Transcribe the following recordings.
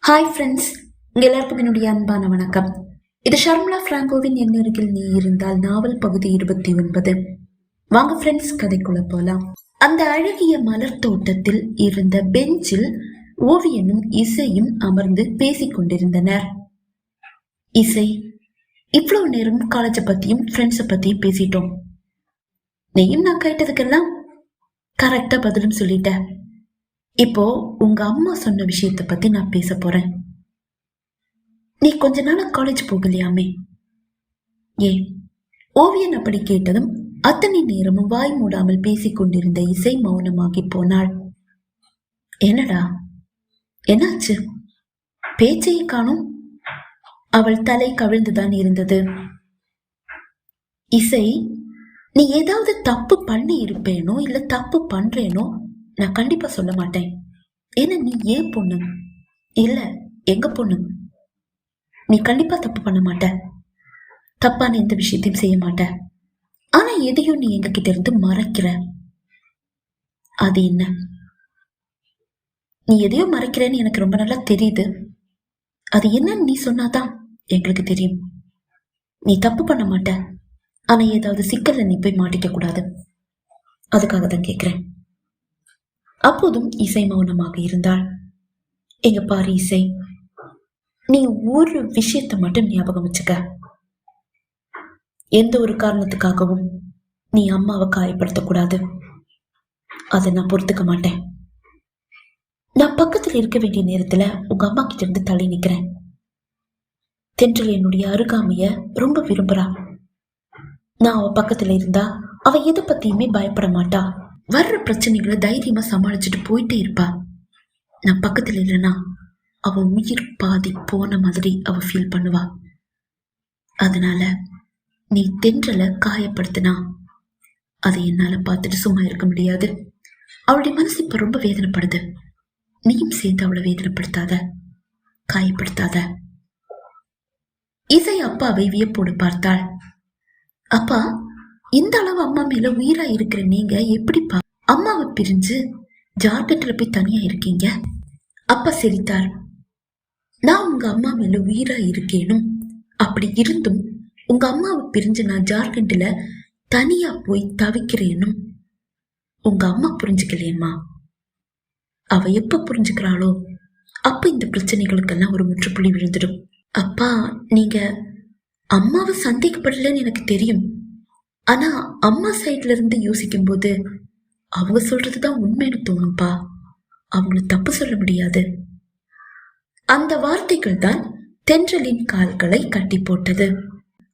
Hi friends, உங்கள் எல்லாருக்கும் என்னுடைய அன்பான வணக்கம். இது ஷர்மிளா பிராங்கோவின் என்னருகில் நீ இருந்தால் நாவல் பகுதி 29. வாங்க ஃப்ரெண்ட்ஸ், கதைக்குள்ள போலாம். அந்த அழகிய மலர் தோட்டத்தில் இருந்த பெஞ்சில் ஓவியனும் இசையும் அமர்ந்து பேசிக் கொண்டிருந்தனர். இசை, இவ்வளவு நேரம் காலேஜை பத்தியும் ஃப்ரெண்ட்ஸை பத்தியும் பேசிட்டோம். நீயும் நான் கேட்டதுக்கெல்லாம் கரெக்டா பதிலும் சொல்லிட்ட. இப்போ உங்க அம்மா சொன்ன விஷயத்த பத்தி நான் பேச போறேன். நீ கொஞ்ச நாளா காலேஜ் போகலையாமே? ஏன்? ஓவியன் அப்படி கேட்டதும் அத்தனை நேரமும் வாய் மூடாமல் பேசிக் கொண்டிருந்த இசை மௌனமாகி போனாள். என்னடா, என்னாச்சு? பேச்சையை காணும். அவள் தலை கவிழ்ந்துதான் இருந்தது. இசை, நீ ஏதாவது தப்பு பண்ணி இருப்பேனோ இல்ல தப்பு பண்றேனோ நான் கண்டிப்பா சொல்ல மாட்டேன். ஏன்னா நீ ஏன் பொண்ணு இல்ல, எங்க பொண்ணு. நீ கண்டிப்பா தப்பு பண்ண மாட்ட, தப்பான எந்த விஷயத்தையும் செய்ய மாட்ட. ஆனா எதையும் நீ எங்க கிட்ட இருந்து மறைக்கிற. அது என்ன? நீ எதையோ மறைக்கிறேன்னு எனக்கு ரொம்ப நல்லா தெரியுது. அது என்னன்னு நீ சொன்னாதான் எங்களுக்கு தெரியும். நீ தப்பு பண்ண மாட்ட, ஆனா ஏதாவது சிக்கல்ல நீ போய் மாட்டிக்க கூடாது. அதுக்காக தான் கேட்கிறேன். அப்போதும் இசை மௌனமாக இருந்தாள். எங்க பாரு இசை, நீ ஒரு விஷயத்தை மட்டும் ஞாபகம் வச்சுக்க. எந்த ஒரு காரணத்துக்காகவும் நீ அம்மாவை காயப்படுத்தக்கூடாது. அதை நான் பொறுத்துக்க மாட்டேன். நான் பக்கத்துல இருக்க வேண்டிய நேரத்துல உங்க அம்மா கிட்ட இருந்து தள்ளி நிக்கிறேன். தென்றல் என்னுடைய அருகாமைய ரொம்ப விரும்புறா. நான் அவ பக்கத்துல இருந்தா அவ எதை பத்தியுமே பயப்பட மாட்டா. வர்ற பிரச்சனைகளை தைரியமா சமாளிச்சுட்டு போயிட்டே இருப்பா. நான் பக்கத்துல இல்லைன்னா அவ உயிர் பாதி போன மாதிரி அவ ஃபீல் பண்ணுவா. அதனால நீ தென்றலை காயப்படுத்தினா அதை என்னால பார்த்துட்டு சும்மா இருக்க முடியாது. அவளுடைய மனசு இப்ப ரொம்ப வேதனைப்படுது. நீயும் சேர்ந்து அவளை வேதனைப்படுத்தாத, காயப்படுத்தாத. இசை அப்பாவை வியப்போடு பார்த்தாள். அப்பா, இந்த அளவு அம்மா மேல உயிரா இருக்கிற நீங்க எப்படிப்பா அம்மாவை பிரிஞ்சு ஜார்க்கண்ட்ல போய் தனியா இருக்கீங்க? அப்பா சிரித்தார். நான் உங்க அம்மா மேல உயிரா இருக்கேனும், அப்படி இருந்தும் உங்க அம்மாவை பிரிஞ்சு நான் ஜார்க்கண்ட்ல தனியா போய் தவிக்கிறேனும் உங்க அம்மா புரிஞ்சுக்கலையம்மா. அவ எப்ப புரிஞ்சுக்கிறாளோ அப்ப இந்த பிரச்சனைகளுக்கெல்லாம் ஒரு முற்றுப்புள்ளி விழுந்துடும். அப்பா, நீங்க அம்மாவை சந்தேகப்படலன்னு எனக்கு தெரியும். ஆனா அம்மா சைட்ல இருந்து யோசிக்கும் போது அவங்க சொல்றதுதான் உண்மைன்னு தோணும்பா. அவங்கள தப்பு சொல்ல முடியாது. அந்த வார்த்தைகள் தான் தென்றலின் கால்களை கட்டி போட்டது.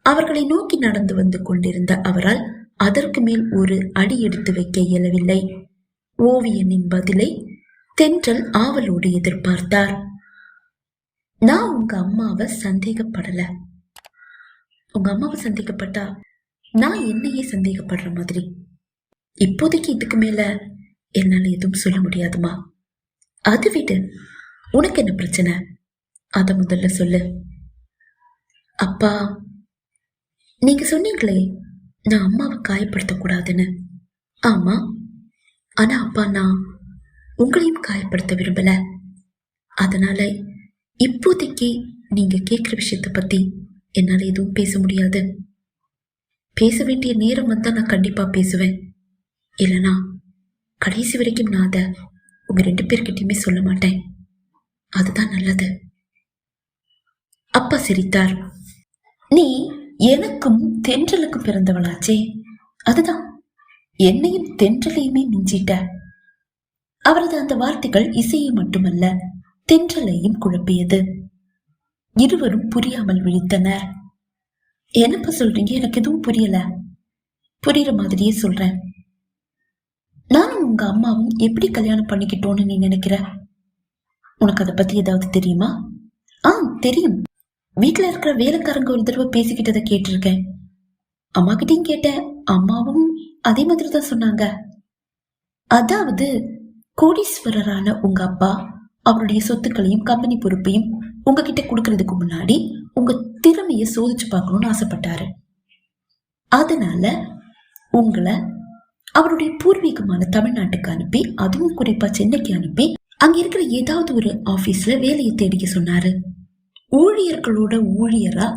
அவர்களை நோக்கி நடந்து வந்து கொண்டிருந்த அவரால் அதற்கு மேல் ஒரு அடி எடுத்து வைக்க இயலவில்லை. ஓவியனின் பதிலை தென்றல் ஆவலோடு எதிர்பார்த்தார். நான் உங்க அம்மாவை சந்தேகப்படல. உங்க அம்மாவை சந்தேகப்பட்டா நான் என்னையே சந்தேகப்படுற மாதிரி. இப்போதைக்கு இதுக்கு மேல என்னால எதுவும் சொல்ல முடியாதுமா. அது விடு, உனக்கு என்ன பிரச்சனை? அத முதல்ல சொல்லு. அப்பா, நீங்க சொன்னீங்களே நான் அம்மாவை காயப்படுத்த கூடாதுன்னு. ஆமா, ஆனா அப்பா, நான் உங்களையும் காயப்படுத்த விரும்பல. அதனால இப்போதைக்கு நீங்க கேக்குற விஷயத்த பத்தி என்னால எதுவும் பேச முடியாது. பேச வேண்டிய நேரம் வந்தா நான் கண்டிப்பா பேசுவேன். இல்லனா கடைசி வரைக்கும் நான் அத உங்க 2 பேர்கிட்டயுமே சொல்ல மாட்டேன். அதுதான் நல்லது. அப்பா சிரித்தார். நீ எனக்கும் தென்றலுக்கும் பிறந்தவளாச்சே, அதுதான் என்னையும் தென்றலையுமே மிஞ்சிட்ட. அவரது அந்த வார்த்தைகள் இசையை மட்டுமல்ல தென்றலையும் குழப்பியது. இருவரும் புரியாமல் விழித்தனர். என்னப்பா சொல்றீங்க? எனக்கு எதுவும் புரியல. புரியுற மாதிரியே சொல்றேன். நானும் உங்க அம்மாவும் எப்படி கல்யாணம் பண்ணிக்கிட்டோன்னு நீ நினைக்கிற? உனக்கு அதை பத்தி ஏதாவது தெரியுமா? தெரியும். வீட்டுல இருக்கிற வேலைக்காரங்க ஒரு தடவை பேசிக்கிட்டதை கேட்டிருக்கேன். அம்மா கிட்டையும் கேட்டேன். அம்மாவும் அதே மாதிரி தான் சொன்னாங்க. அதாவது கோடீஸ்வரரான உங்க அப்பா அவருடைய சொத்துக்களையும் கம்பெனி பொறுப்பையும் உங்ககிட்ட கொடுக்கறதுக்கு முன்னாடி உங்க திறமைய சோதிச்சு பார்க்கணும்னு ஆசைப்பட்டாரு. அதனால உங்களை அவருடைய பூர்வீகமான தமிழ்நாட்டுக்கு அனுப்பி, அதுவும் குறிப்பா சென்னைக்கு அனுப்பி அங்க இருக்கிற ஏதாவது ஒரு ஆபீஸ்ல வேலையை தேடிக்க சொன்னாரு. ஊழியர்களோட ஊழியரா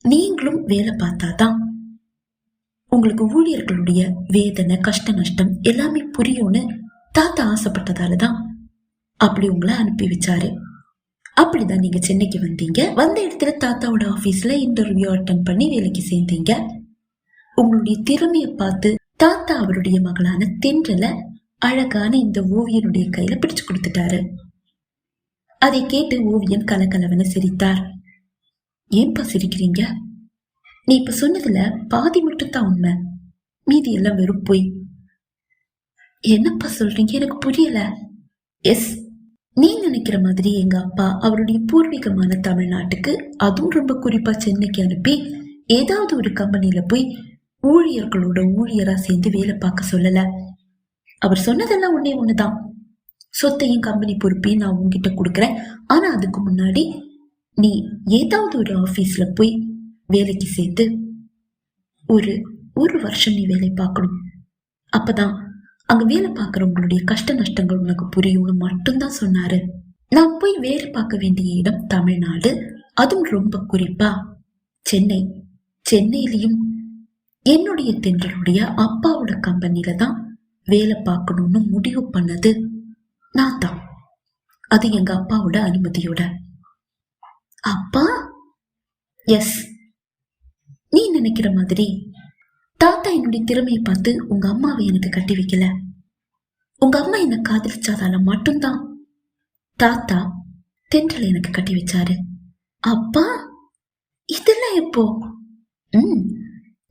நீங்களும் வேலை பார்த்தாதான் உங்களுக்கு ஊழியர்களுடைய வேதனை கஷ்ட நஷ்டம் எல்லாமே புரியும்னு தாத்தா ஆசைப்பட்டதாலதான் அப்படி உங்களை அனுப்பி வச்சாரு. அப்படிதான் நீங்க சென்னைக்கு வந்தீங்க. வந்த இடத்துல தாத்தாவோட ஆபீஸ்ல இன்டர்வியூ அட்டென்ட் பண்ணி வேலைக்கு சேர்ந்தீங்க. உங்களுடைய திறமைய பார்த்து தாத்தா அவருடைய மகளான தென்றல அழகான இந்த ஓவியனுடைய கையில பிடிச்சு கொடுத்துட்டாரு. அதை கேட்டு ஓவியன் கலகலவன சிரித்தார். ஏன்பா சிரிக்கிறீங்க? நீ இப்ப சொன்னதுல பாதி மட்டும் தான் உண்மை, மீதி எல்லாம் வெறும் பொய். என்னப்பா சொல்றீங்க? எனக்கு புரியல. எஸ், நீ நினைக்கிற மாதிரி எங்க அப்பா அவருடைய பூர்வீகமான தமிழ்நாட்டுக்கு, அதுவும் ரொம்ப குறிப்பா சென்னைக்கு அனுப்பி ஏதாவது ஒரு கம்பெனில போய் ஊழியர்களோட ஊழியரா சேர்ந்து வேலை பார்க்க சொல்லல. அவர் சொன்னதெல்லாம் ஒன்னே ஒண்ணுதான், சொத்தையும் கம்பெனி பொறுப்பையும் நான் உங்ககிட்ட கொடுக்கறேன், ஆனா அதுக்கு முன்னாடி நீ ஏதாவது ஒரு ஆபீஸ்ல போய் வேலைக்கு சேர்த்து ஒரு வருஷம் நீ வேலை பார்க்கணும். அப்பதான் அங்க வேலை பார்க்கறவங்களுடைய கஷ்ட நஷ்டங்கள் உனக்கு புரியும்னு மட்டும்தான் சொன்னாரு. நான் போய் வேலை பார்க்க வேண்டிய இடம் தமிழ்நாடு, அதுவும் ரொம்ப குறிப்பா சென்னை. சென்னையிலையும் என்னுடைய தென்றலுடைய அப்பாவோட கம்பெனில தான் வேலை பார்க்கணும்னு முடிவு பண்ணது நான் தான். அது எங்க அப்பாவோட அனுமதியோட. அப்பா? எஸ், நீ நினைக்கிற மாதிரி தாத்தா என்னுடைய திறமையை பார்த்து உங்க அம்மாவை எனக்கு கட்டி வைக்கல. உங்க அம்மா என்ன காதலிச்சாதால மட்டும்தான் தாத்தா தென்றலை எனக்கு கட்டி வச்சாரு. அப்பா, இதெல்லாம் எப்போ?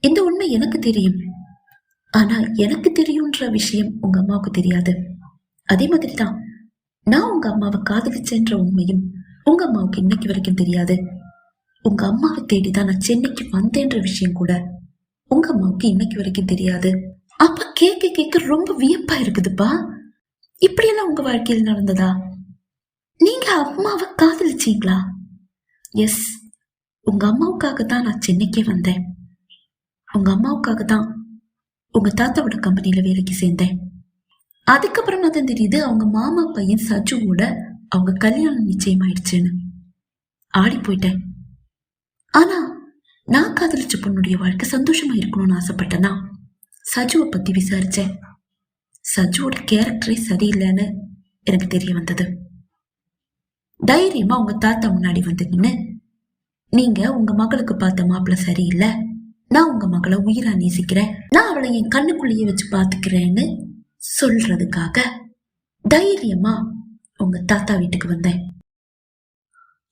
இந்த உண்மை எனக்கு தெரியும், ஆனா எனக்கு தெரியும்ன்ற விஷயம் உங்க அம்மாவுக்கு தெரியாது. அதே மாதிரிதான் நான் உங்க அம்மாவை காதலிச்சேன்ற உண்மையும் உங்க அம்மாவுக்கு இன்னைக்கு வரைக்கும் தெரியாது. உங்க அம்மாவை தேடிதான் நான் சென்னைக்கு வந்தேன்ற விஷயம் கூட உங்க அம்மாவுக்கு இன்னைக்கு வரைக்கும் தெரியாது. அப்ப கேட்க ரொம்ப வியப்பா இருக்குதுப்பா. இப்படியெல்லாம் உங்க வாழ்க்கையில் நடந்ததா? நீங்க அம்மாவை காதலிச்சீங்களா? எஸ், உங்க அம்மாவுக்காக தான் நான் சென்னைக்கே வந்தேன். உங்க அம்மாவுக்காக தான் உங்க தாத்தாவோட கம்பெனில வேலைக்கு சேர்ந்தேன். அதுக்கப்புறமா தான் தெரியுது அவங்க மாமா பையன் சஜுவோட அவங்க கல்யாணம் நிச்சயமாயிடுச்சுன்னு. ஆடி போயிட்டேன். ஆனா நான் காதலிச்ச பொண்ணுடைய வாழ்க்கை சந்தோஷமா இருக்கணும்னு ஆசைப்பட்டேன்னா சஜுவை பத்தி விசாரிச்சேன். சஜுவோட கேரக்டரே சரியில்லைன்னு எனக்கு தெரிய வந்தது. தைரியமா உங்க தாத்தா முன்னாடி வந்து நின்னு, நீங்க உங்க மகளுக்கு பார்த்த மாப்பிள்ள சரியில்லை, நான் உங்க மகளை உயிரா நேசிக்கிறேன், நான் அவளை என் கண்ணுக்குள்ளேயே வச்சு பாத்துக்கிறேன்னு சொல்றதுக்காக தைரியமா உங்க தாத்தா வீட்டுக்கு வந்தேன்.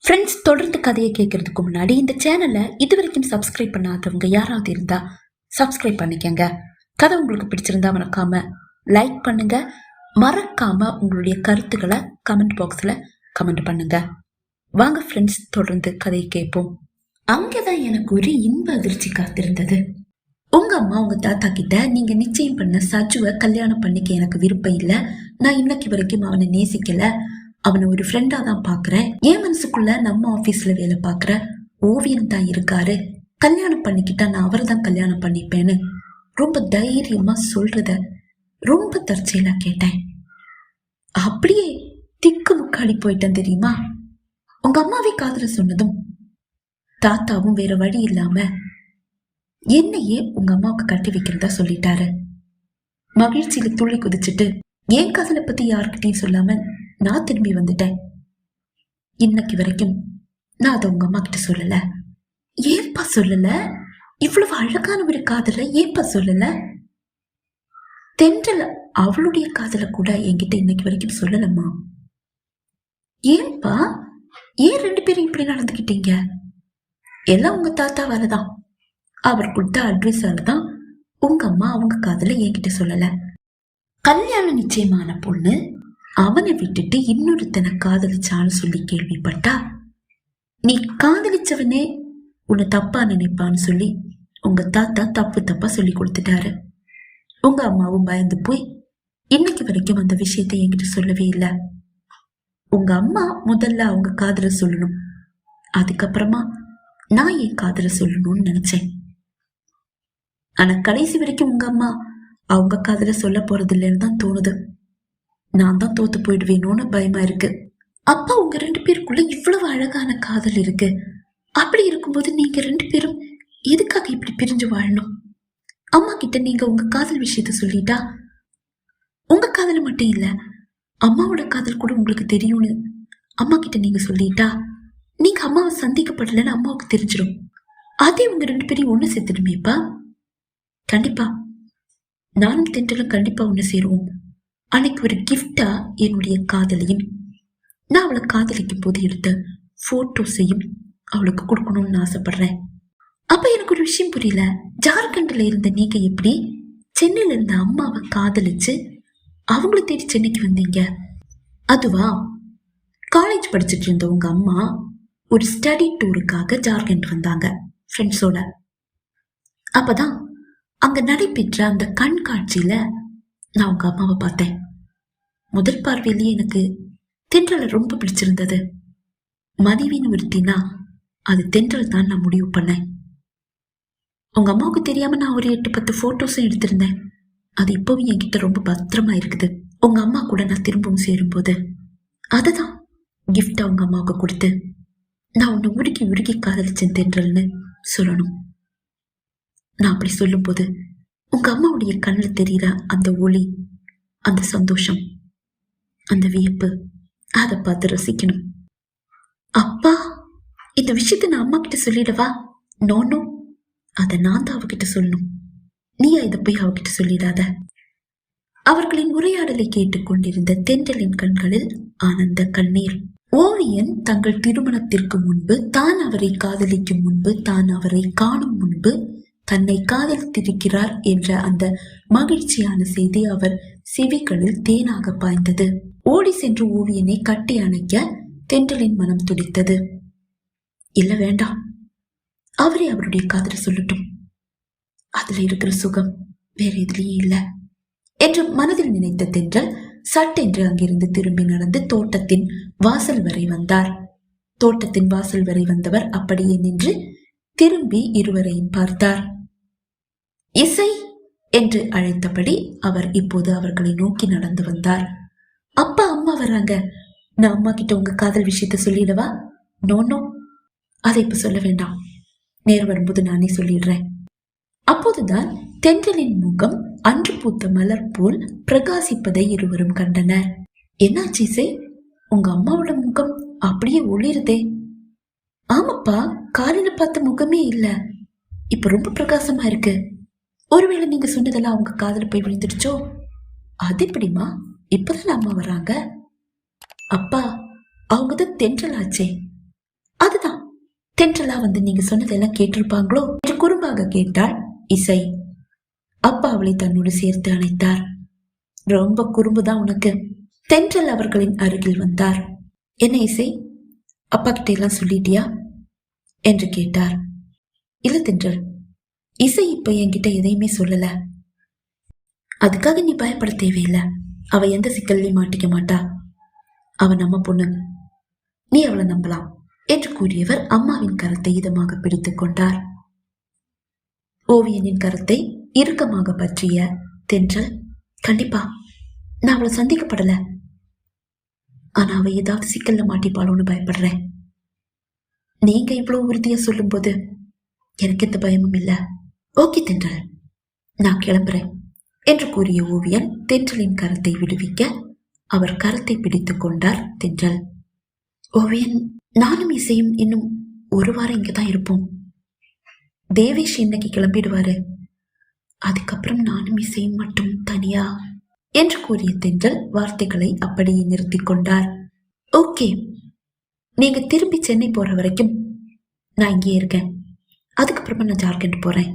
ஃப்ரெண்ட்ஸ், தொடர்ந்து கதையை கேட்கறதுக்கு முன்னாடி இந்த சேனலை இது வரைக்கும் சப்ஸ்கிரைப் பண்ணாதவங்க யாராவது இருந்தா சப்ஸ்கிரைப் பண்ணிக்கங்க. கதை உங்களுக்கு பிடிச்சிருந்தா மறக்காம லைக் பண்ணுங்க. மறக்காம உங்களுடைய கருத்துக்களை கமெண்ட் பாக்ஸ்ல கமெண்ட் பண்ணுங்க. வாங்க ஃப்ரெண்ட்ஸ், தொடர்ந்து கதையை கேட்போம். அங்கதான் எனக்கு ஒரு இன்ப அதிர்ச்சி காத்திருந்தது. உங்க அம்மா உங்க தாத்தா கிட்ட, நீங்க நிச்சயம் பண்ண சஜுவை கல்யாணம் பண்ணிக்க எனக்கு விருப்பம் இல்ல, நான் இன்னைக்கு வரைக்கும் அவனை நேசிக்கல, அவனை ஒரு ஃப்ரெண்டா தான் பாக்குறேன், என் மனசுக்குள்ள நம்ம ஆபீஸ்ல வேலை பாக்குற ஓவியன் தான் இருக்காரு, கல்யாணம் பண்ணிக்கிட்டா நான் அவரை தான் கல்யாணம் பண்ணிப்பேன்னு ரொம்ப தைரியமா சொல்றத ரொம்ப தற்செயலா கேட்டேன். அப்படியே திக்கு முக்காடி போயிட்டேன் தெரியுமா. உங்க அம்மாவே காதல சொன்னதும் தாத்தாவும் வேற வழி இல்லாம என்னையே உங்க அம்மாவுக்கு கட்டி வைக்கிறதா சொல்லிட்டாரு. மகிழ்ச்சியில துள்ளி குதிச்சுட்டு என் காதலை பத்தி யாருக்கிட்டையும் சொல்லாம நான் திரும்பி வந்துட்டேன். இன்னைக்கு வரைக்கும் நான் அதை உங்க அம்மா கிட்ட சொல்லல. ஏன்பா சொல்லல? இவ்வளவு அழகான ஒரு காதல ஏன்பா சொல்லல? தென்றல அவளுடைய காதல கூட என்கிட்ட இன்னைக்கு வரைக்கும் சொல்லலம்மா. ஏன்பா? ஏன் ரெண்டு பேரும் இப்படி நடந்துகிட்டீங்க? எல்லாம் உங்க தாத்தாவாலதான், அவர் கொடுத்த அட்வைஸாலதான் உங்க அம்மா அவங்க காதல என்கிட்ட சொல்லல. கல்யாணம் நிச்சயமான பொண்ணு அவனை விட்டுட்டு இன்னொருத்தனை காதலிச்சான்னு சொல்லி கேள்விப்பட்டா நீ காதலிச்சவனே உன்னை தப்பா நினைப்பான்னு சொல்லி உங்க தாத்தா தப்பா சொல்லி கொடுத்துட்டாரு. உங்க அம்மாவும் பயந்து போய் இன்னைக்கு வரைக்கும் அந்த விஷயத்தை என்கிட்ட சொல்லவே இல்லை. உங்க அம்மா முதல்ல அவங்க காதல சொல்லணும், அதுக்கப்புறமா நான் என் காதல சொல்லணும்னு நினைச்சேன். ஆனா கடைசி வரைக்கும் உங்க அம்மா அவங்க காதல சொல்ல போறது இல்லைன்னு தான் தோணுது. நான் தான் தோத்து போயிடுவேணும்னு பயமா இருக்கு. அப்பா உங்க 2 பேருக்குள்ள இவ்வளவு அழகான காதல் இருக்கு. அப்படி இருக்கும்போது நீங்க 2 பேரும் எதுக்காக இப்படி பிரிஞ்சு வாழணும்? அம்மா கிட்ட நீங்க உங்க காதல் விஷயத்த சொல்லிட்டா, உங்க காதல் மட்டும் இல்ல அம்மாவோட காதல் கூட உங்களுக்கு தெரியும்னு அம்மா கிட்ட நீங்க சொல்லிட்டா, நீங்க அம்மாவை சந்திக்கப்படலன்னு அம்மாவுக்கு தெரிஞ்சிடும். அதே உங்க 2 பேரையும் ஒண்ணு சேர்த்துடுமேப்பா. கண்டிப்பா நானும் தென்றலும் கண்டிப்பா ஒண்ணு சேருவோம். அன்னைக்கு ஒரு கிஃப்டா என்னுடைய காதலையும் நான் அவளை காதலிக்கும் போது எடுத்த போட்டோஸையும் அவளுக்கு கொடுக்கணும்னு ஆசைப்படுறேன். அப்ப எனக்கு ஒரு விஷயம் புரியல. ஜார்க்கண்ட்ல இருந்த நீங்க எப்படி சென்னையில இருந்த அம்மாவை காதலிச்சு அவங்கள தேடி சென்னைக்கு வந்தீங்க? அதுவா, காலேஜ் படிச்சுட்டு இருந்த உங்க அம்மா ஒரு ஸ்டடி டூருக்காக ஜார்க்கண்ட் வந்தாங்க ஃப்ரெண்ட்ஸோட. அப்பதான் அங்க நடைபெற்ற அந்த கண்காட்சியில நான் உங்க அம்மாவை பார்த்தேன். முதல் பார்வையிலேயே எனக்கு தென்றலை ரொம்ப பிடிச்சிருந்தது. மனைவின்னு ஒருத்தினா அது தென்றல் தான் நான் முடிவு பண்ணேன். உங்க அம்மாவுக்கு தெரியாம நான் ஒரு 8-10 போட்டோஸும் எடுத்திருந்தேன். அது இப்பவும் என்கிட்ட ரொம்ப பத்திரமா இருக்குது. உங்க அம்மா கூட நான் திரும்பவும் சேரும்போது அததான் கிஃப்டா உங்க அம்மாவுக்கு கொடுத்து நான் உன்னை உருக்கி உருக்கி காதலிச்சேன் தென்றல்னு சொல்லணும். நான் அப்படி சொல்லும் போது உங்க அம்மாவுடைய கண்ணில் தெரியுற அந்த ஒளி, அந்த சந்தோஷம், அந்த வியப்பு, அதை பார்த்து ரசிக்கணும். அப்பா, இந்த விஷயத்த நான் அம்மா கிட்ட சொல்லிடவா? நோனோ, அதை நான் தான் அவகிட்ட சொல்லணும். நீயா இதை போய் அவகிட்ட சொல்லிடாத. அவர்களின் உரையாடலை கேட்டுக்கொண்டிருந்த தென்றலின் கண்களில் ஆனந்த கண்ணீர். ஓவியன் தங்கள் திருமணத்திற்கு முன்பு, தான் அவரை காதலிக்கும் முன்பு, தான் அவரை காணும் முன்பு தன்னை காதலித்திருக்கிறார் என்ற அந்த மகிழ்ச்சியான செய்தி அவர் செவிகளில் தேனாக பாய்ந்தது. ஓடி சென்று ஓவியனை கட்டி அணைக்க தென்றலின் மனம் துடித்தது. இல்ல, வேண்டாம், அவரே அவருடைய காதலை சொல்லட்டும். அதுல இருக்கிற சுகம் வேற எதுலயும் இல்ல என்று மனதில் நினைத்த தென்றல் சட்டென்று அங்கிருந்து திரும்பி நடந்து தோட்டத்தின் வாசல் வரை வந்தார். தோட்டத்தின் வாசல் வரை வந்தவர் அப்படியே நின்று திரும்பி இருவரையும் பார்த்தார். இசை என்று அழைத்தபடி அவர் இப்போது அவர்களை நோக்கி நடந்து வந்தார். அப்பா, அம்மா வர்றாங்க. நான் அம்மா கிட்ட உங்க காதல் விஷயத்த சொல்லிடவா? நோனோ, அதை இப்ப சொல்ல வேண்டாம். நேர் வரும்போது நானே சொல்லிடுறேன். அப்போதுதான் தென்றலின் முகம் அன்று பூத்த மலர் போல் பிரகாசிப்பதை இருவரும் கண்டனர். என்னாச்சு இசை, உங்க அம்மாவோட முகம் அப்படியே ஒளிருதே? ஆமாப்பா, காலையில பார்த்த முகமே இல்ல, இப்ப ரொம்ப பிரகாசமா இருக்கு. ஒருவேளை நீங்க சொன்னதெல்லாம் அவங்க காதல போய் விழுந்துடுச்சோ? அது எப்படிமா, இப்பதான் அம்மா வர்றாங்க. அப்பா, அவங்கதான் தென்றல் ஆச்சே. அதுதான், தென்றலா வந்து நீங்க சொன்னதெல்லாம் கேட்டிருப்பாங்களோ என்று குறும்பாக கேட்டாள் இசை. அப்பா அவளை தன்னோடு சேர்த்து அணைத்தார். ரொம்ப குறும்புதான் உனக்கு. தென்றல் அவர்களின் அருகில் வந்தார். என்ன இசை, அப்பா கிட்ட எல்லாம் சொல்லிட்டியா என்று கேட்டார். இல்ல தென்றல், இசை இப்ப என்கிட்ட எதையுமே சொல்லல. அதுக்காக நீ பயப்பட தேவையில்லை. அவ எந்த சிக்கல்லையும் மாட்டிக்க மாட்டா. அவ நம்ம பொண்ணு, நீ அவளை நம்பலாம் என்று கூறியவர் அம்மாவின் கரத்தை இதமாக பிடித்துக் கொண்டார். ஓவியனின் கரத்தை இறுக்கமாக பற்றிய தென்றல், கண்டிப்பா நான் அவளை சந்திக்கப்படல, ஆனா அவ ஏதாவது சிக்கல்ல மாட்டிப்பாளோன்னு பயப்படுறேன். நீங்க இவ்வளவு உறுதியா சொல்லும் போது எனக்கு எந்த பயமும் இல்ல. ஓகே தென்றல், நான் கிளம்புறேன் என்று கூறிய ஓவியன் தென்றலின் கரத்தை விடுவிக்க அவர் கரத்தை பிடித்துக் கொண்டார் தென்றல். ஓவியன், நானும் இசையும் இன்னும் 1 வாரம் இங்கதான் இருப்போம். தேவேஷ் இன்னைக்கு கிளம்பிடுவாரு. அதுக்கப்புறம் நானும் இசையும் மட்டும் தனியா என்று கூறிய தென்றல் வார்த்தைகளை அப்படியே நிறுத்தி கொண்டார். ஓகே, நீங்க திரும்பி சென்னை போற வரைக்கும் நான் இங்கே இருக்கேன். அதுக்கப்புறமா நான் ஜார்க்கண்ட் போறேன்.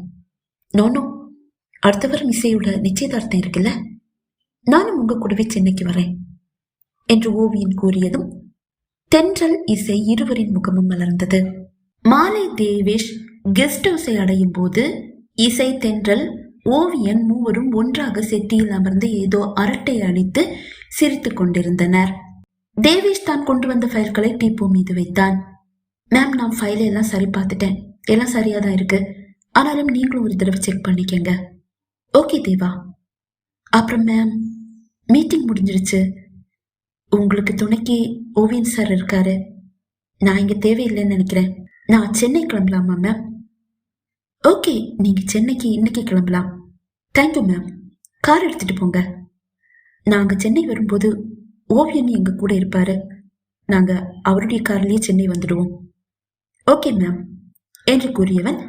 நோனோ, அடுத்த வாரம் இசையோட நிச்சயதார்த்தம் இருக்குல்ல, நானும் உங்க கூடவே சென்னைக்கு வரேன் என்று ஓவியன் கூறியதும் தென்றல் இசை இருவரின் முகமும் மலர்ந்தது. மாலை தேவேஷ் கெஸ்ட் ஹவுஸை அடையும் போது இசை, தென்றல், ஓவியன் மூவரும் ஒன்றாக செட்டியில் அமர்ந்து ஏதோ அரட்டை அடித்து சிரித்துக் கொண்டிருந்தனர். தேவேஷ் தான் கொண்டு வந்த ஃபைல்களை டீப்போ மீது வைத்தான். மேம், நான் ஃபைலை எல்லாம் சரி பார்த்துட்டேன், எல்லாம் சரியா தான் இருக்கு. ஆனாலும் நீங்களும் ஒரு தடவை செக் பண்ணிக்கங்க. ஓகே தேவா. அப்புறம் மேம், மீட்டிங் முடிஞ்சிருச்சு, உங்களுக்கு துணைக்கு ஓவியன் சார் இருக்காரு. நான் இங்க தேவையில்லைன்னு நினைக்கிறேன். நான் சென்னை கிளம்பலாமா மேம்? ஓகே, நீங்க சென்னைக்கு இன்னைக்கு கிளம்பலாம். Thank you ma'am. கார் எடுத்துட்டு போங்க. நாங்க சென்னை வரும்போது ஓவியன் எங்க கூட இருப்பாரு. நாங்க அவருடைய கார்லயே சென்னை வந்துடுவோம். ஓகே மேம் என்று கூறியவன்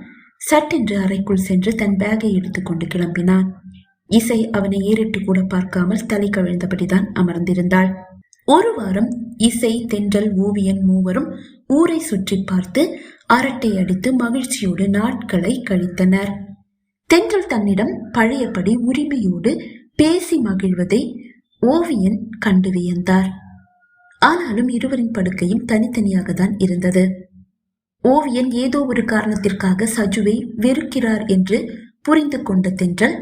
சட்டென்று அறைக்குள் சென்று தன் பேக்கை எடுத்துக்கொண்டு கிளம்பினான். இசை அவனை ஏறிட்டு கூட பார்க்காமல் தலை கவிழ்ந்தபடிதான் அமர்ந்திருந்தாள். ஒரு வாரம் இசை, தென்றல், ஓவியன் மூவரும் ஊரை சுற்றி பார்த்து அரட்டை அடித்து மகிழ்ச்சியோடு நாட்களை கழித்தனர். தென்றல் தன்னிடம் பழையபடி உரிமையோடு பேசி மகிழ்வதை ஓவியன் கண்டு வியந்தார். ஆனாலும் இருவரின் படுக்கையும் தனித்தனியாக தான் இருந்தது. ஓவியன் ஏதோ ஒரு காரணத்திற்காக சஜுவை வெறுக்கிறார் என்று புரிந்து கொண்ட தென்றல்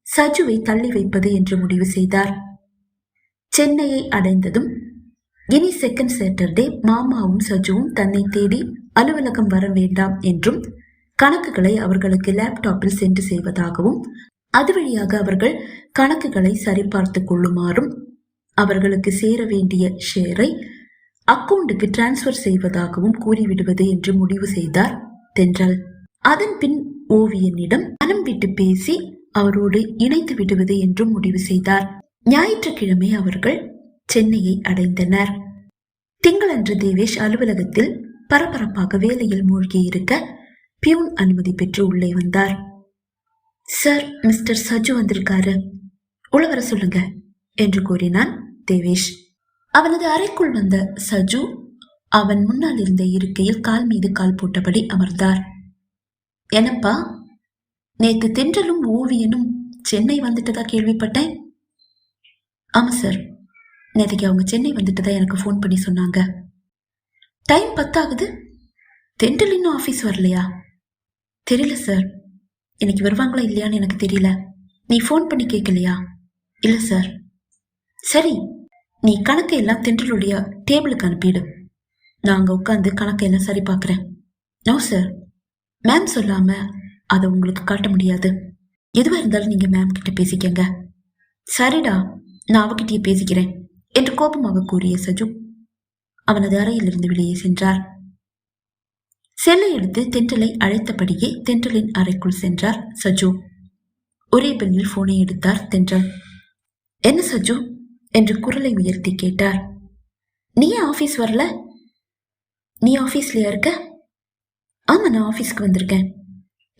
சஜுவை தள்ளி வைப்பது என்று முடிவு செய்தார். சென்னையை அடைந்ததும் இனி செகண்ட் சாட்டர்டே மாமாவும் சஜுவும் தன்னை தேடி அலுவலகம் வர வேண்டாம் என்றும், கணக்குகளை அவர்களுக்கு லேப்டாப்பில் சென்று செய்வதாகவும், அது வழியாக அவர்கள் கணக்குகளை சரிபார்த்து கொள்ளுமாறும், அவர்களுக்கு சேர வேண்டிய ஷேரை அக்கவுண்டுக்கு டிரான்ஸ்பர் செய்வதாகவும் கூறிவிடுவது என்று முடிவு செய்தார் தென்றல். அதன் பின் ஓவியனிடம் மனம் விட்டு பேசி அவரோடு இணைத்து விடுவது என்றும் முடிவு செய்தார். ஞாயிற்றுக்கிழமை அவர்கள் சென்னையை அடைந்தனர். திங்களன்று தேவேஷ் அலுவலகத்தில் பரபரப்பாக வேலையில் மூழ்கி இருக்க பியூன் அனுமதி பெற்று உள்ளே வந்தார். சார், மிஸ்டர் சஜு வந்திருக்காரு, உள்ள வர சொல்லுங்க என்று கூறினான் தேவேஷ். அவனது அறைக்குள் வந்த சஜு அவன் முன்னால் இருந்த இருக்கையில் கால் மீது கால் போட்டபடி அமர்ந்தார். என்னப்பா, நேத்து தென்றலும் ஓவியனும் சென்னை வந்துட்டதா கேள்விப்பட்டேன். ஆமா சார், நேற்றுக்கு அவங்க சென்னை வந்துட்டதா எனக்கு ஃபோன் பண்ணி சொன்னாங்க. டைம் 10 ஆகுது, தென்றல் இன்னும் ஆஃபீஸ் வரலையா? தெரியல சார், இன்னைக்கு வருவாங்களா இல்லையான்னு எனக்கு தெரியல. நீ ஃபோன் பண்ணி கேட்கலையா? இல்லை சார். சரி, நீ கணக்கை எல்லாம் தென்றலுடைய டேபிளுக்கு அனுப்பிடு. நான் அங்கே உட்காந்து கணக்கையெல்லாம் சரி பார்க்குறேன். நோ சார், மேம் சொல்லாம அதை உங்களுக்கு காட்ட முடியாது. எதுவாக இருந்தாலும் நீங்கள் மேம் கிட்ட பேசிக்கங்க. சரிடா, நான் அவகிட்டயே பேசிக்கிறேன் என்று கோபமாக கூறிய சஜு அவனது அறையிலிருந்து வெளியே சென்றார். செல்லை எடுத்து தென்றலை அழைத்தபடியே தென்றலின் அறைக்குள் சென்றார் சஜு. ஒரே பெல்லில் போனை எடுத்தார் தென்றல். என்ன சஜு என்று குரலை உயர்த்தி கேட்டார். நீ ஆபீஸ் வரல? நீ ஆபீஸ்லயா இருக்க? ஆமா, நான் ஆபீஸ்க்கு வந்திருக்கேன்.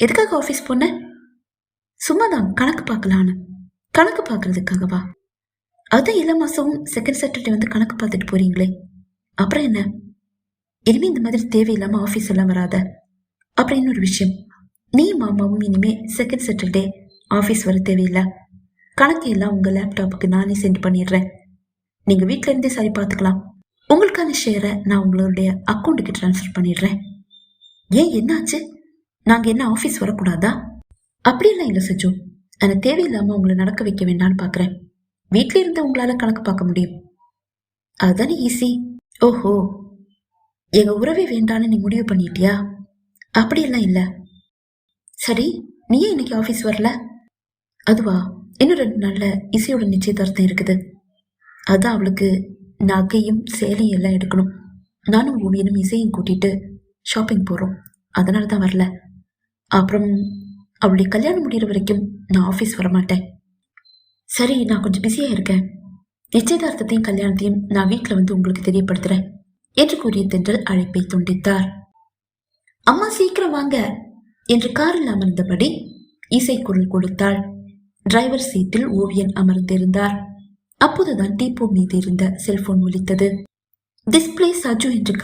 எதுக்காக ஆபீஸ் போன? சும்மாதான் கணக்கு பார்க்கலான்னு. கணக்கு பார்க்கறதுக்காகவா? அதான் எல்லா மாசமும் செகண்ட் சாட்டர்டே வந்து கணக்கு பார்த்துட்டு போறீங்களே, அப்புறம் என்ன? இனிமே இந்த மாதிரி தேவையில்லாம ஆபீஸ் எல்லாம் வராத. அப்புறம் இன்னொரு விஷயம், நீ மாமாவும் இனிமே செகண்ட் சாட்டர்டே ஆபீஸ் வர தேவையில்லை. கணக்கு எல்லாம் உங்க லேப்டாப்புக்கு நானே சென்ட் பண்ணிடுறேன். நீங்க வீட்டுல இருந்தே சரி பார்த்துக்கலாம். உங்களுக்கான ஷேரை நான் உங்களுடைய அக்கௌண்ட்டுக்கு டிரான்ஸ்ஃபர் பண்ணிடுறேன். ஏன், என்னாச்சு? நாங்க என்ன ஆபீஸ் வரக்கூடாதா? அப்படியெல்லாம் இல்லை சஜு, ஆனா தேவையில்லாம உங்களை நடக்க வைக்க வேண்டாம்னு பாக்குறேன். வீட்ல இருந்து உங்களால கணக்கு பார்க்க முடியும், அதுதானே ஈஸி. ஓஹோ, எங்க உறவே வேண்டான்னு நீ முடிவு பண்ணிட்டியா? அப்படியெல்லாம் இல்ல. சரி, நீயே இன்னைக்கு ஆபீஸ் வரல? அதுவா, இன்னும் 2 நாள்ல இசையோட நிச்சயதார்த்தம் இருக்குது. அதான் அவளுக்கு நகையும் சேலையும் எல்லாம் எடுக்கணும். நானும் ஓவியனும் இசையும் கூட்டிட்டு ஷாப்பிங் போறோம், அதனாலதான் வரல. அப்புறம் அவளுடைய கல்யாணம் முடிகிற வரைக்கும் நான் ஆபீஸ் வரமாட்டேன். சரி, நான் கொஞ்சம் பிஸியா இருக்கேன். நிச்சயதார்த்தத்தையும் கல்யாணத்தையும் நான் வீட்டுல வந்து உங்களுக்கு தெரியப்படுத்துறேன் என்று கூறிய தென்றல் அழைப்பை துண்டித்தார். அம்மா சீக்கிரம் வாங்க என்று காரில் அமர்ந்தபடி இசை குரல் கொடுத்தாள். டிரைவர் சீட்டில் ஓவியன் அமர்ந்திருந்தார். அப்போதுதான் டீப்போ மீது இருந்த செல்போன் ஒலித்தது. டிஸ்பிளே சஜு என்று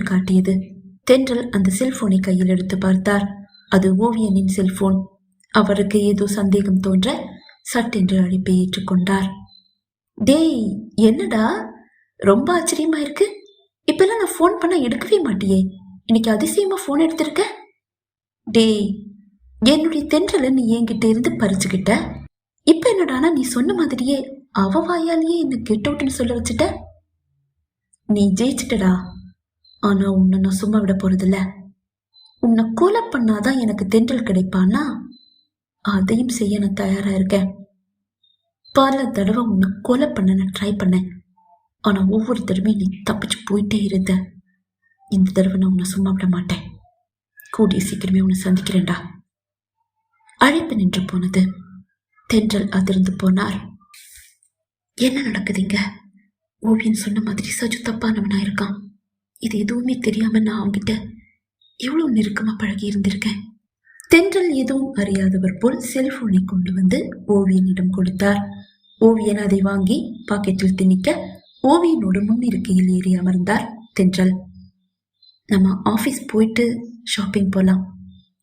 காட்டியது. தென்றல் அந்த செல்போனை கையில் எடுத்து பார்த்தார். அது ஓவியனின் செல்போன். அவருக்கு ஏதோ சந்தேகம் தோன்ற சட்டென்று அழைப்பை ஏற்றுக்கொண்டார். டேய், என்னடா ரொம்ப ஆச்சரியமா இருக்கு. இப்பெல்லாம் நான் போன் பண்ண எடுக்கவே மாட்டியே, இன்னைக்கு அதிசயமா போன் எடுத்திருக்க. டேய், என்னுடைய தென்றலை நீ என்கிட்ட இருந்து பறிச்சுக்கிட்ட. இப்ப என்னடானா நீ சொன்ன மாதிரியே அவ வாயாலேயே என்ன கெட் அவுட்னு சொல்ல வச்சுட்ட. நீ ஜெயிச்சிட்டடா. ஆனா உன்னை நான் சும்மா விட போறதில்ல. உன்னை கொலை பண்ணாதான் எனக்கு தென்றல் கிடைப்பானா, அதையும் செய்ய நான் தயாரா இருக்கேன். பல தடவை உன்னை கொலை பண்ண நான் ட்ரை பண்ணேன். ஆனா ஒவ்வொரு தடவையும் நீ தப்பிச்சு போயிட்டே இருந்த. இந்த தடவை நான் உன்னை சும்மா விட மாட்டேன். கூடிய சீக்கிரமே உன்னை சந்திக்கிறேன்டா. அழைப்பு நின்று போனது. தென்றல் அதிர்ந்து போனார். என்ன நடக்குதுங்க? ஓவியன் சொன்ன மாதிரி சஜு தப்பானவனா இருக்கான். இது எதுவுமே தெரியாம நான் அவங்கிட்ட எவ்வளவு நெருக்கமா பழகி இருந்திருக்கேன். தென்றல் எதுவும் அறியாதவர் போல் செல்போனை கொண்டு வந்து ஓவியனிடம் கொடுத்தார். ஓவியன் அதை வாங்கி பாக்கெட்டில் திணிக்க ஓவியனோடு முன்னிருக்கையில் ஏறி அமர்ந்தார் தென்றல். நம்ம ஆபீஸ் போயிட்டு ஷாப்பிங் போலாம்.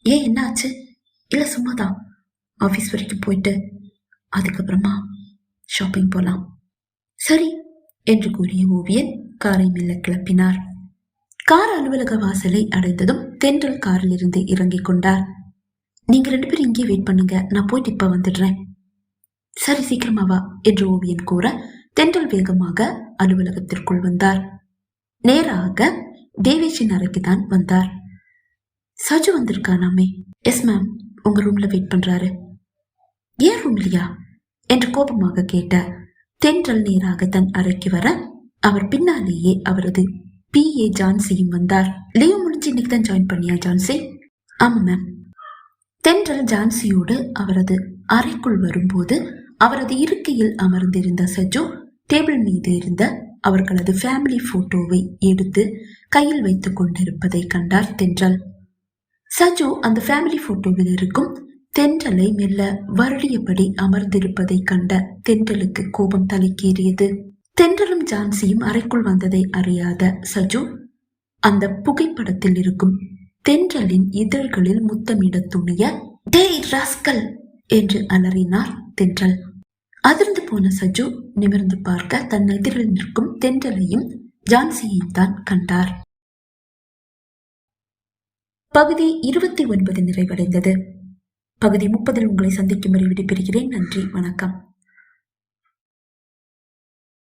ஏன், என்ன ஆச்சு? இல்ல சும்மாதான். ஆபீஸ் வரைக்கும் போயிட்டு அதுக்கப்புறமா ஷாப்பிங் போலாம். சரி என்று கூறிய ஓவியன் காரை மெல்ல கிளப்பினார். கார் அலுவலக வாசலை அடைந்ததும் தென்றல் காரில் இருந்து இறங்கிக் கொண்டார். நீங்க 2 பேரும் இங்கே வெயிட் பண்ணுங்க, நான் போயிட்டு இப்ப வந்துடுறேன். சரி, சீக்கிரமா வா என்று ஓவியன் கூற தென்றல் வேகமாக அலுவலகத்திற்குள் வந்தார். நேராக தேவேஷின் அறைக்கு தான் வந்தார். சஜு வந்திருக்கானாமே? எஸ் மேம், உங்க ரூம்ல வெயிட் பண்றாரு. ஏன் ரூம்லையா என்று கோபமாக கேட்டார். தென்றல் நேராக தன் அறைக்கு வர அவர் பின்னாலேயே அவரது PA ஜான்சியும் வந்தார். லீவ் முடிஞ்சு இன்னைக்கு தான் ஜாயின் பண்ணியா ஜான்சி? ஆமா மேம். தென்றல் ஜான்சியோடு அவரது அறைக்குள் வரும்போது அவரது இருக்கையில் அமர்ந்திருந்த சஜு டேபிள் மீது இருந்த அவர்களது ஃபேமிலி போட்டோவை எடுத்து கையில் வைத்துக் கொண்டிருப்பதை கண்டார் தென்றல். சஜு அந்த ஃபேமிலி போட்டோவில் இருக்கும் தென்றலை மெல்ல வருடியபடி அமர்ந்திருப்பதை கண்ட தென்றலுக்கு கோபம் தலைக்கேறியது. தென்றலும் ஜான்சியும் அறைக்குள் வந்ததை அறியாத சஜு அந்த புகைப்படத்தில் இருக்கும் தென்றலின் இதழ்களில் முத்தமிட துணிய, டேய் ராஸ்கல் என்று அலறினார் தென்றல். அதிர்ந்து போன சஜு நிமிர்ந்து பார்க்க தன் எதிரில் நிற்கும் தென்றலையும் ஜான்சியையும் தான் கண்டார். பகுதி 29 நிறைவடைந்தது. பகுதி 30 உங்களை சந்திக்கும் வரை விடைபெறுகிறேன். நன்றி, வணக்கம்.